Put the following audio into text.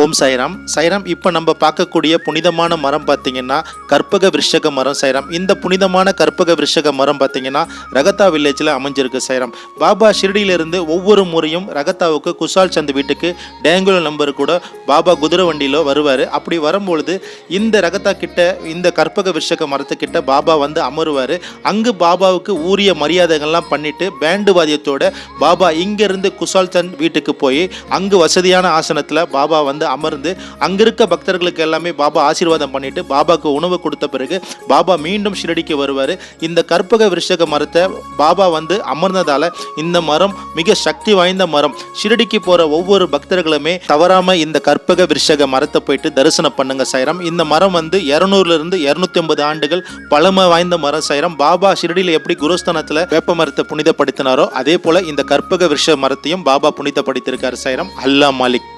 ஓம் சாய்ராம். சாய்ராம், இப்போ நம்ம பார்க்கக்கூடிய புனிதமான மரம் பார்த்தீங்கன்னா கற்பக விருஷக மரம் சாய்ராம். இந்த புனிதமான கற்பக விருஷக மரம் பார்த்தீங்கன்னா ரகத்தா வில்லேஜில் அமைஞ்சிருக்கு சாய்ராம். பாபா ஷிரடியிலிருந்து ஒவ்வொரு முறையும் ரகத்தாவுக்கு குஷால் சந்த் வீட்டுக்கு டேங்குலர் நம்பர் கூட பாபா குதிரை வண்டியில் வருவார். அப்படி வரும்பொழுது இந்த ரகத்தா கிட்ட இந்த கற்பக விருஷக மரத்துக்கிட்ட பாபா வந்து அமருவார். அங்கு பாபாவுக்கு ஊரிய மரியாதைகள்லாம் பண்ணிட்டு பேண்டு வாத்தியத்தோட பாபா இங்கேருந்து குஷால் சந்த் வீட்டுக்கு போய் அங்கு வசதியான ஆசனத்தில் பாபா வந்து அமர்ந்து அங்க இருக்க பக்தர்களுக்கு எல்லாமே பாபா ஆசீர்வாதம் பண்ணிட்டு பாபாக்கு உணவு கொடுத்த பிறகு பாபா மீண்டும் ஷிரடிக்கு வருவார். இந்த கற்பக விருஷக மரத்தை பாபா வந்து அமர்ந்ததால இந்த மரம் மிக சக்தி வாய்ந்த மரம். ஷிரடிக்கு போற ஒவ்வொரு பக்தர்களுமே தவறாம இந்த கற்பக விருஷக மரத்தை போயிட்டு தரிசனம் பண்ணுங்க சாய்ராம். இந்த மரம் வந்து 200 இருந்து 250 ஆண்டுகள் பழமை வாய்ந்த மரம் சாய்ராம். பாபா ஷிரடியில் எப்படி குருஸ்தானத்துல வேப்ப மரத்தை புனிதப்படுத்தினாரோ அதே போல இந்த கற்பக விருஷ மரத்தையும் பாபா புனிதப்படுத்தியிருக்காரு சாய்ராம். அல்லா மாலிக்.